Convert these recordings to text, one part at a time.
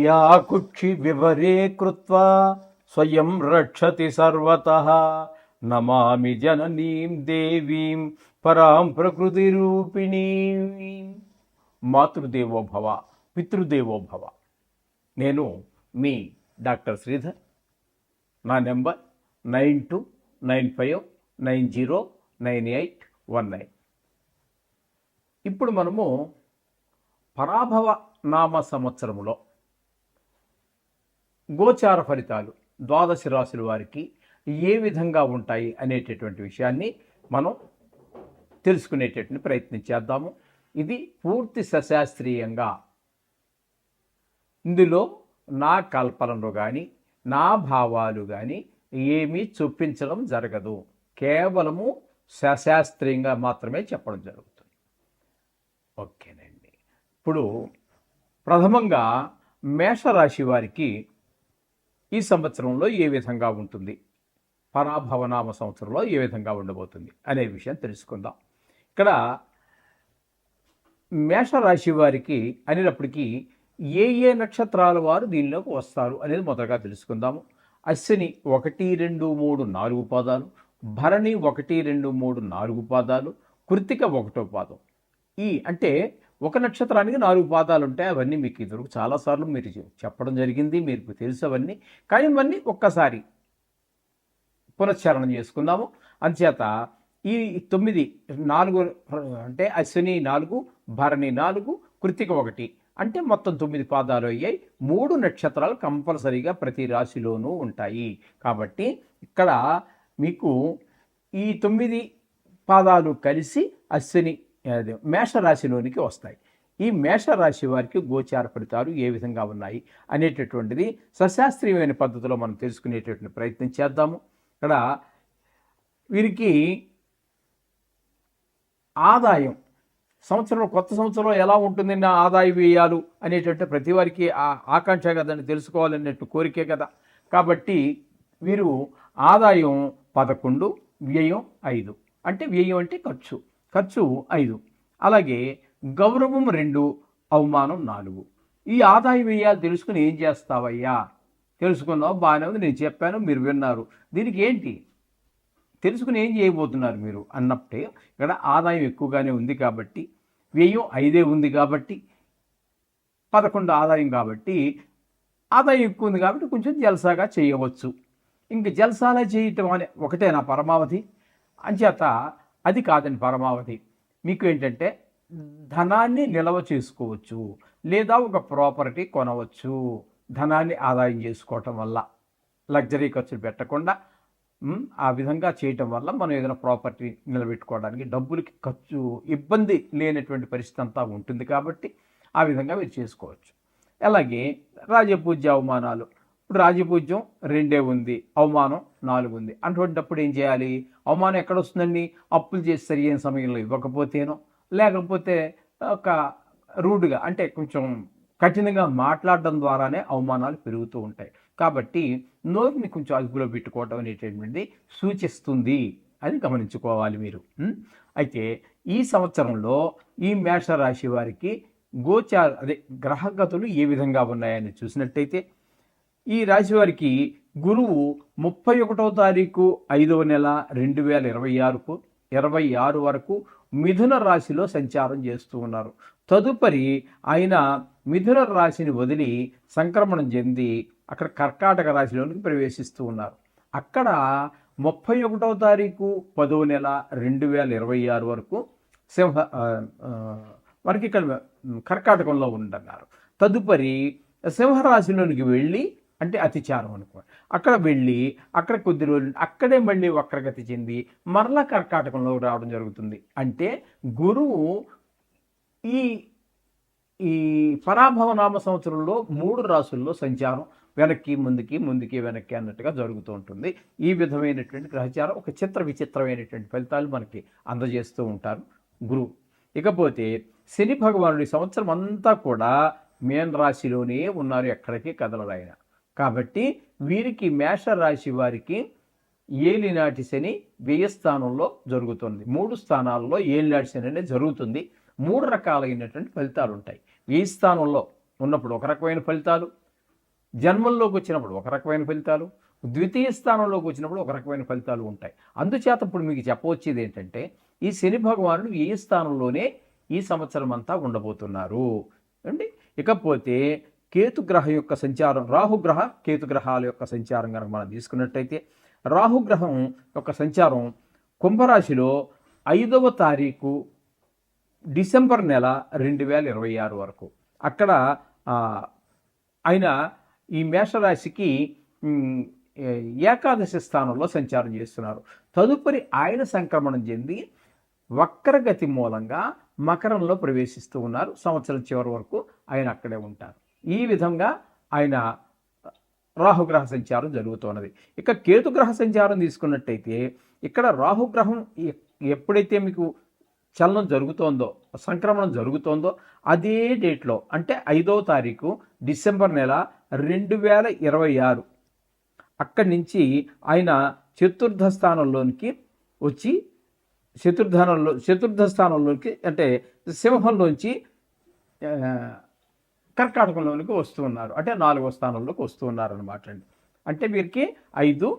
Yeah కుక్షి వివరే కృత్వా స్వయం రక్షతి సర్వతః నమామి జననీం దేవీం పరాం ప్రకృతి రూపిణీం. మాతృదేవో భవ, పితృదేవో భవ. నేను మీ డాక్టర్ శ్రీధర్. నా నెంబర్ 9295909819. ఇప్పుడు మనము పరాభవ నామ సంవత్సరములో గోచార ఫలితాలు ద్వాదశ రాశుల వారికి ఏ విధంగా ఉంటాయి అనేటటువంటి విషయాన్ని మనం తెలుసుకునేటటువంటి ప్రయత్నం చేద్దాము. ఇది పూర్తి సశాస్త్రీయంగా, ఇందులో నా కల్పనలు కానీ నా భావాలు కానీ ఏమీ చూపించడం జరగదు. కేవలము సశాస్త్రీయంగా మాత్రమే చెప్పడం జరుగుతుంది. ఓకేనండి. ఇప్పుడు ప్రథమంగా మేషరాశి వారికి ఈ సంవత్సరంలో ఏ విధంగా ఉంటుంది, పరాభవనామ సంవత్సరంలో ఏ విధంగా ఉండబోతుంది అనే విషయం తెలుసుకుందాం. ఇక్కడ మేషరాశి వారికి అనేటప్పటికీ ఏ ఏ నక్షత్రాల వారు దీనిలోకి వస్తారు అనేది మొదటగా తెలుసుకుందాము. అశ్విని 1, 2, 3, 4 పాదాలు, భరణి 1, 2, 3, 4 పాదాలు, కృత్తిక 1వ పాదం. అంటే ఒక నక్షత్రానికి 4 పాదాలు ఉంటాయి. అవన్నీ మీకు ఇదివరకు చాలాసార్లు మీరు చెప్పడం జరిగింది, మీకు తెలుసు అవన్నీ. కానీ ఇవన్నీ ఒక్కసారి పునశ్చరణం చేసుకుందాము. అంచేత ఈ 9, 4 అంటే అశ్విని 4, భరణి 4, కృత్తిక 1 అంటే మొత్తం 9 పాదాలు అయ్యాయి. 3 నక్షత్రాలు కంపల్సరీగా ప్రతి రాశిలోనూ ఉంటాయి. కాబట్టి ఇక్కడ మీకు ఈ 9 పాదాలు కలిసి అశ్విని మేషరాశిలోనికి వస్తాయి. ఈ మేషరాశి వారికి గోచార ఫలితాలు ఏ విధంగా ఉన్నాయి అనేటటువంటిది సశాస్త్రీయమైన పద్ధతిలో మనం తెలుసుకునేటటువంటి ప్రయత్నం చేద్దాము. ఇక్కడ వీరికి ఆదాయం కొత్త సంవత్సరంలో ఎలా ఉంటుంది నా ఆదాయ వ్యయాలు అనేటువంటి ప్రతి వారికి ఆకాంక్ష కదండి, తెలుసుకోవాలన్నట్టు కోరికే కదా. కాబట్టి వీరు ఆదాయం 11, వ్యయం 5. అంటే వ్యయం అంటే ఖర్చు 5. అలాగే గౌరవం 2, అవమానం 4. ఈ ఆదాయ వ్యయాలు తెలుసుకుని ఏం చేస్తావయ్యా, తెలుసుకున్నావు, బాగానే ఉంది, నేను చెప్పాను, మీరు విన్నారు, దీనికి ఏంటి తెలుసుకుని ఏం చేయబోతున్నారు మీరు అన్నప్పుడే ఇక్కడ ఆదాయం ఎక్కువగానే ఉంది కాబట్టి, వ్యయం 5 ఉంది కాబట్టి, 11 ఆదాయం కాబట్టి, ఆదాయం ఎక్కువ ఉంది కాబట్టి కొంచెం జల్సాగా చేయవచ్చు. ఇంక జల్సాలా చేయటం అనే ఒకటే నా పరమావధి. అంచేత అది కాదండి పరమావధి. మీకు ఏంటంటే ధనాన్ని నిల్వ చేసుకోవచ్చు, లేదా ఒక ప్రాపర్టీ కొనవచ్చు. ధనాన్ని ఆదాయం చేసుకోవటం వల్ల, లగ్జరీ ఖర్చులు పెట్టకుండా ఆ విధంగా చేయటం వల్ల మనం ఏదైనా ప్రాపర్టీ నిలబెట్టుకోవడానికి డబ్బులకి ఖర్చు ఇబ్బంది లేనటువంటి పరిస్థితి అంతా ఉంటుంది. కాబట్టి ఆ విధంగా మీరు చేసుకోవచ్చు. అలాగే రాజపూజ్య అవమానాలు, ఇప్పుడు రాజపూజ్యం 2 ఉంది, అవమానం 4 ఉంది. అటువంటిప్పుడు ఏం చేయాలి? అవమానం ఎక్కడ వస్తుందండి? అప్పులు చేసి సరైన సమయంలో ఇవ్వకపోతేనో, లేకపోతే ఒక రూడ్గా అంటే కొంచెం కఠినంగా మాట్లాడడం ద్వారానే అవమానాలు పెరుగుతూ ఉంటాయి. కాబట్టి నోరుని కొంచెం అదుపులో పెట్టుకోవటం అనేటటువంటిది సూచిస్తుంది, అది గమనించుకోవాలి మీరు. అయితే ఈ సంవత్సరంలో ఈ మేషరాశి వారికి గ్రహగతులు ఏ విధంగా ఉన్నాయని చూసినట్టయితే, ఈ రాశి వారికి గురువు 31వ తారీఖు 5వ నెల 2026 వరకు మిథున రాశిలో సంచారం చేస్తూ ఉన్నారు. తదుపరి ఆయన మిథున రాశిని వదిలి సంక్రమణం చెంది అక్కడ కర్కాటక రాశిలోనికి ప్రవేశిస్తూ ఉన్నారు. అక్కడ 31వ తారీఖు 10వ నెల 2026 వరకు మనకి ఇక్కడ కర్కాటకంలో ఉండన్నారు. తదుపరి సింహరాశిలోనికి వెళ్ళి, అంటే అతిచారం అనుకోండి, అక్కడ వెళ్ళి అక్కడ కొద్ది రోజులు అక్కడే మళ్ళీ వక్రగతి చెంది మరలా కర్కాటకంలో రావడం జరుగుతుంది. అంటే గురువు ఈ పరాభవనామ సంవత్సరంలో 3 రాశుల్లో సంచారం వెనక్కి ముందుకి వెనక్కి అన్నట్టుగా జరుగుతూ ఉంటుంది. ఈ విధమైనటువంటి గ్రహచారం ఒక విచిత్రమైనటువంటి ఫలితాలు మనకి అందజేస్తూ ఉంటారు గురువు. ఇకపోతే శని భగవానుడి సంవత్సరం అంతా కూడా మేన రాశిలోనే ఉన్నారు, ఎక్కడికి కదలరాయన. కాబట్టి వీరికి మేషరాశి వారికి ఏలినాటి శని వ్యయస్థానంలో జరుగుతుంది. 3 స్థానాల్లో ఏలినాటి శని అనేది జరుగుతుంది. 3 రకాలైనటువంటి ఫలితాలు ఉంటాయి. వ్యయస్థానంలో ఉన్నప్పుడు ఒక రకమైన ఫలితాలు, జన్మంలోకి వచ్చినప్పుడు ఒక రకమైన ఫలితాలు, ద్వితీయ స్థానంలోకి వచ్చినప్పుడు ఒక రకమైన ఫలితాలు ఉంటాయి. అందుచేత ఇప్పుడు మీకు చెప్పవచ్చేది ఏంటంటే, ఈ శని భగవానుడు ఈ స్థానంలోనే ఈ సంవత్సరం అంతా ఉండబోతున్నారు అండి. ఇకపోతే కేతుగ్రహ యొక్క సంచారం, రాహుగ్రహ కేతుగ్రహాల యొక్క సంచారం కనుక మనం తీసుకున్నట్టయితే, రాహుగ్రహం యొక్క సంచారం కుంభరాశిలో 5వ తారీఖు డిసెంబర్ నెల 2026 వరకు, అక్కడ ఆయన ఈ మేషరాశికి ఏకాదశి స్థానంలో సంచారం చేస్తున్నారు. తదుపరి ఆయన సంక్రమణం చెంది వక్రగతి మూలంగా మకరంలో ప్రవేశిస్తూ ఉన్నారు. సంవత్సరం చివరి వరకు ఆయన అక్కడే ఉంటారు. ఈ విధంగా ఆయన రాహుగ్రహ సంచారం జరుగుతున్నది. ఇక కేతుగ్రహ సంచారం తీసుకున్నట్టయితే, ఇక్కడ రాహుగ్రహం ఎప్పుడైతే మీకు చలనం జరుగుతోందో, సంక్రమణం జరుగుతోందో, అదే డేట్లో అంటే 5వ తారీఖు డిసెంబర్ నెల 2026 అక్కడి నుంచి ఆయన చతుర్థ స్థానంలోనికి వచ్చి, చతుర్థ స్థానంలోకి అంటే సింహంలోంచి కర్కాటకంలోనికి వస్తూ ఉన్నారు. అంటే 4వ స్థానంలోకి వస్తూ ఉన్నారు అనమాట అండి. అంటే వీరికి 5,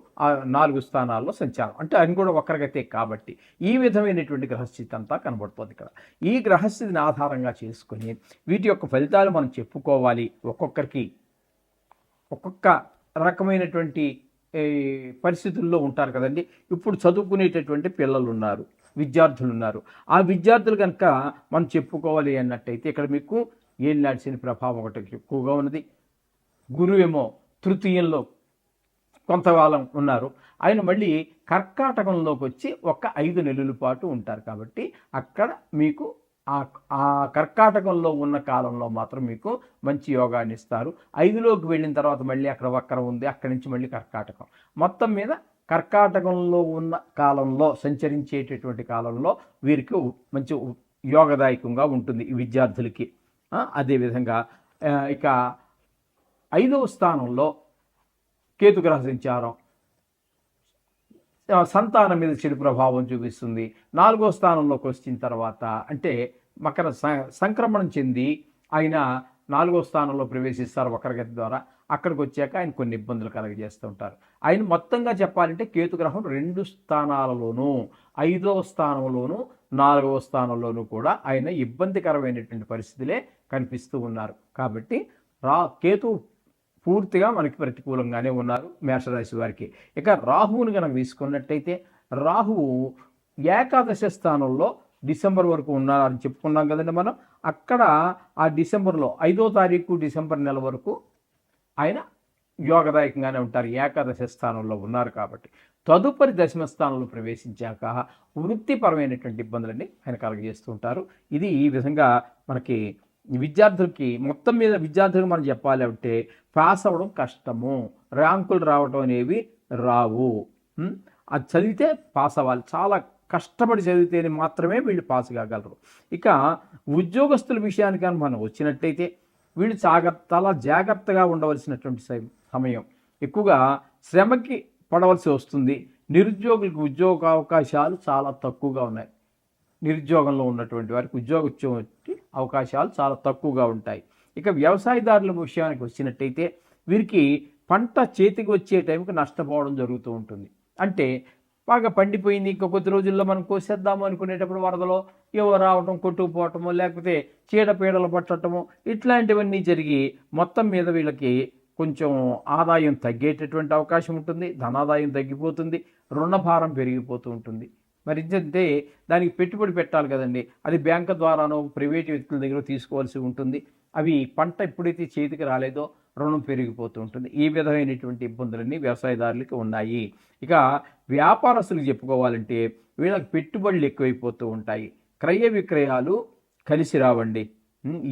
4 స్థానాల్లో సంచారం, అంటే ఆయన కూడా వక్రగతే కాబట్టి ఈ విధమైనటువంటి గ్రహస్థితి అంతా కనబడుతుంది ఇక్కడ. ఈ గ్రహస్థితిని ఆధారంగా చేసుకుని వీటి యొక్క ఫలితాలు మనం చెప్పుకోవాలి. ఒక్కొక్కరికి ఒక్కొక్క రకమైనటువంటి పరిస్థితుల్లో ఉంటారు కదండి. ఇప్పుడు చదువుకునేటటువంటి పిల్లలు ఉన్నారు, విద్యార్థులు ఉన్నారు. ఆ విద్యార్థులు కనుక మనం చెప్పుకోవాలి అన్నట్టయితే, ఇక్కడ మీకు ఏలినాటి శని ప్రభావం ఒకటి ఎక్కువగా ఉన్నది. గురువేమో తృతీయంలో కొంతకాలం ఉన్నారు. ఆయన మళ్ళీ కర్కాటకంలోకి వచ్చి ఒక 5 నెలల పాటు ఉంటారు. కాబట్టి అక్కడ మీకు ఆ కర్కాటకంలో ఉన్న కాలంలో మాత్రం మీకు మంచి యోగాన్ని ఇస్తారు. 5లోకి వెళ్ళిన తర్వాత మళ్ళీ అక్కడ వక్రం ఉంది, అక్కడి నుంచి మళ్ళీ కర్కాటకం. మొత్తం మీద కర్కాటకంలో ఉన్న కాలంలో, సంచరించేటటువంటి కాలంలో వీరికి మంచి యోగదాయకంగా ఉంటుంది ఈ విద్యార్థులకి. అదేవిధంగా ఇక 5వ స్థానంలో కేతుగ్రహ సంచారం సంతానం మీద చెడు ప్రభావం చూపిస్తుంది. 4వ స్థానంలోకి వచ్చిన తర్వాత అంటే మకర సంక్రమణం చెంది ఆయన 4వ స్థానంలో ప్రవేశిస్తారు వక్రగతి ద్వారా. అక్కడికి వచ్చాక ఆయన కొన్ని ఇబ్బందులు కలగజేస్తూ ఉంటారు. ఆయన మొత్తంగా చెప్పాలంటే కేతుగ్రహం 2 స్థానాలలోనూ, 5వ స్థానంలోనూ 4వ స్థానంలోనూ కూడా ఆయన ఇబ్బందికరమైనటువంటి పరిస్థితులే కనిపిస్తూ ఉన్నారు. కాబట్టి కేతు పూర్తిగా మనకి ప్రతికూలంగానే ఉన్నారు మేషరాశి వారికి. ఇక రాహువుని కనుక తీసుకున్నట్టయితే, రాహువు ఏకాదశ స్థానంలో డిసెంబర్ వరకు ఉన్నారని చెప్పుకున్నాం కదండి మనం. అక్కడ ఆ డిసెంబర్లో 5వ తారీఖు డిసెంబర్ నెల వరకు ఆయన యోగదాయకంగానే ఉంటారు, ఏకాదశ స్థానంలో ఉన్నారు కాబట్టి. తదుపరి దశమ స్థానంలో ప్రవేశించాక వృత్తిపరమైనటువంటి ఇబ్బందులన్నీ ఆయన కలగజేస్తూ ఉంటారు. ఇది ఈ విధంగా మనకి విద్యార్థులకి, మొత్తం మీద విద్యార్థులకు మనం చెప్పాలి అంటే పాస్ అవ్వడం కష్టము, ర్యాంకులు రావడం అనేవి రావు. అది చదివితే పాస్ అవ్వాలి, చాలా కష్టపడి చదివితేనే మాత్రమే వీళ్ళు పాస్ కాగలరు. ఇక ఉద్యోగస్తుల విషయానికి కానీ మనం వచ్చినట్టయితే, వీళ్ళు చాలా జాగ్రత్తగా ఉండవలసినటువంటి సమయం. ఎక్కువగా శ్రమకి పడవలసి వస్తుంది. నిరుద్యోగులకు ఉద్యోగ అవకాశాలు చాలా తక్కువగా ఉన్నాయి. నిరుద్యోగంలో ఉన్నటువంటి వారికి ఉద్యోగం అవకాశాలు చాలా తక్కువగా ఉంటాయి. ఇక వ్యవసాయదారుల విషయానికి వచ్చినట్టయితే, వీరికి పంట చేతికి వచ్చే టైంకి నష్టపోవడం జరుగుతూ ఉంటుంది. అంటే బాగా పండిపోయింది, ఇంకా కొద్ది రోజుల్లో మనం కోసేద్దాము అనుకునేటప్పుడు వరదలో ఏవో రావటం, కొట్టుకుపోవటము, లేకపోతే చీడపీడలు పట్టడము, ఇట్లాంటివన్నీ జరిగి మొత్తం మీద వీళ్ళకి కొంచెం ఆదాయం తగ్గేటటువంటి అవకాశం ఉంటుంది. ధనాదాయం తగ్గిపోతుంది, రుణభారం పెరిగిపోతూ ఉంటుంది. మరి అంటే దానికి పెట్టుబడి పెట్టాలి కదండి. అది బ్యాంకు ద్వారానో ప్రైవేట్ వ్యక్తుల దగ్గర తీసుకోవాల్సి ఉంటుంది. అవి పంట ఎప్పుడైతే చేతికి రాలేదో రుణం పెరిగిపోతూ ఉంటుంది. ఈ విధమైనటువంటి ఇబ్బందులన్నీ వ్యవసాయదారులకి ఉన్నాయి. ఇక వ్యాపారస్తులకు చెప్పుకోవాలంటే, వీళ్ళకి పెట్టుబడులు ఎక్కువైపోతూ ఉంటాయి. క్రయ విక్రయాలు కలిసి రావండి.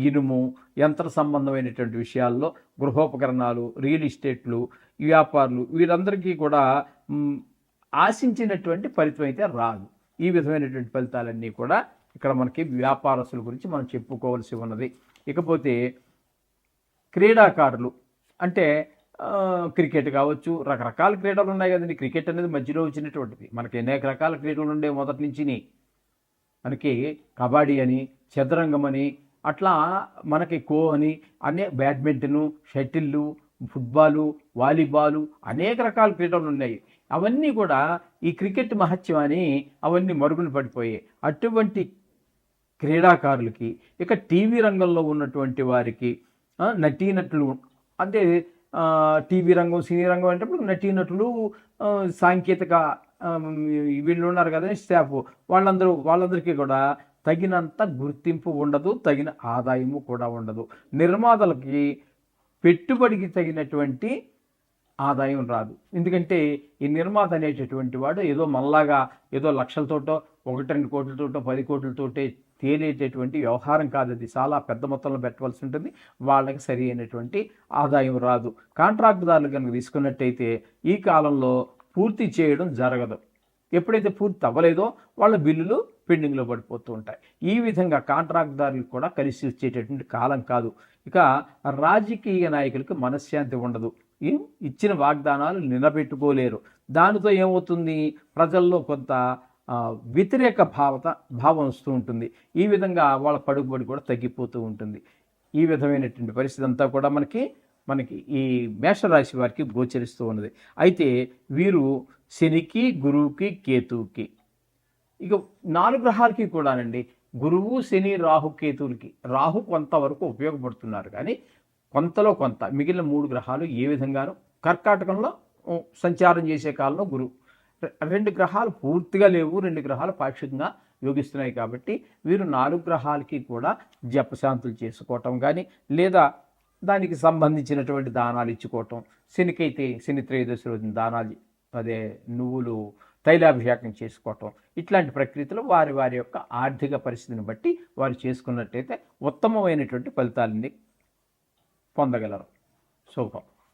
ఇనుము, యంత్ర సంబంధమైనటువంటి విషయాల్లో, గృహోపకరణాలు, రియల్ ఎస్టేట్లు, వ్యాపారులు, వీరందరికీ కూడా ఆశించినటువంటి ఫలితం అయితే రాదు. ఈ విధమైనటువంటి ఫలితాలన్నీ కూడా ఇక్కడ మనకి వ్యాపారస్తుల గురించి మనం చెప్పుకోవాల్సి ఉన్నది. ఇకపోతే క్రీడాకారులు అంటే క్రికెట్ కావచ్చు, రకరకాల క్రీడలు ఉన్నాయి కదండి. క్రికెట్ అనేది మధ్యలో వచ్చినటువంటిది. మనకి అనేక రకాల క్రీడలు ఉండే మొదటి నుంచి. మనకి కబడ్డీ అని, చదరంగం అని, అట్లా మనకి ఖో అని బ్యాడ్మింటను, షటిల్లు, ఫుట్బాలు, వాలీబాలు అనేక రకాల క్రీడలు ఉన్నాయి. అవన్నీ కూడా ఈ క్రికెట్ మహత్యం అని అవన్నీ మరుగున పడిపోయాయి. అటువంటి క్రీడాకారులకి ఇక టీవీ రంగంలో ఉన్నటువంటి వారికి నటీనటులు అంటే టీవీ రంగం, సినీ రంగం అంటే నటీనటులు, సాంకేతిక వీళ్ళు ఉన్నారు కదా స్టాఫ్, వాళ్ళందరికీ కూడా తగినంత గుర్తింపు ఉండదు, తగిన ఆదాయము కూడా ఉండదు. నిర్మాతలకి పెట్టుబడికి తగినటువంటి ఆదాయం రాదు. ఎందుకంటే ఈ నిర్మాత అనేటటువంటి వాడు ఏదో మళ్ళాగా ఏదో లక్షలతోటో 1-2 కోట్లతోటో 10 కోట్లతోటే తేలేటటువంటి వ్యవహారం కాదు. అది చాలా పెద్ద మొత్తంలో పెట్టవలసి ఉంటుంది. వాళ్ళకి సరి అయినటువంటి ఆదాయం రాదు. కాంట్రాక్టుదారులు కనుక తీసుకున్నట్టయితే ఈ కాలంలో పూర్తి చేయడం జరగదు. ఎప్పుడైతే పూర్తి అవ్వలేదో వాళ్ళ బిల్లులు పెండింగ్లో పడిపోతూ ఉంటాయి. ఈ విధంగా కాంట్రాక్టుదారులకు కూడా కలిసి వచ్చేటటువంటి కాలం కాదు. ఇక రాజకీయ నాయకులకు మనశ్శాంతి ఉండదు. ఇచ్చిన వాగ్దానాలు నిలబెట్టుకోలేరు. దానితో ఏమవుతుంది, ప్రజల్లో కొంత వ్యతిరేక భావం వస్తూ ఉంటుంది. ఈ విధంగా వాళ్ళ పడుగుబడి కూడా తగ్గిపోతూ ఉంటుంది. ఈ విధమైనటువంటి పరిస్థితి అంతా కూడా మనకి ఈ మేషరాశి వారికి గోచరిస్తూ ఉన్నది. అయితే వీరు శనికి, గురువుకి, కేతువుకి, ఇక 4 గ్రహాలకి కూడానండి, గురువు, శని, రాహు, కేతువులకి, రాహు కొంతవరకు ఉపయోగపడుతున్నారు కానీ కొంతలో కొంత మిగిలిన 3 గ్రహాలు ఏ విధంగానూ కర్కాటకంలో సంచారం చేసే కాలంలో గురువు, 2 గ్రహాలు పూర్తిగా లేవు, 2 గ్రహాలు పాక్షికంగా యోగిస్తున్నాయి. కాబట్టి వీరు 4 గ్రహాలకి కూడా జపశాంతులు చేసుకోవటం కానీ, లేదా దానికి సంబంధించినటువంటి దానాలు ఇచ్చుకోవటం, శనికైతే శని త్రయోదశి రోజున దానాలు, అదే నువ్వులు తైలాభిషేకం చేసుకోవటం, ఇట్లాంటి ప్రక్రియలో వారి యొక్క ఆర్థిక పరిస్థితిని బట్టి వారు చేసుకున్నట్టయితే ఉత్తమమైనటువంటి ఫలితాలని పొందగలరు. శుభం.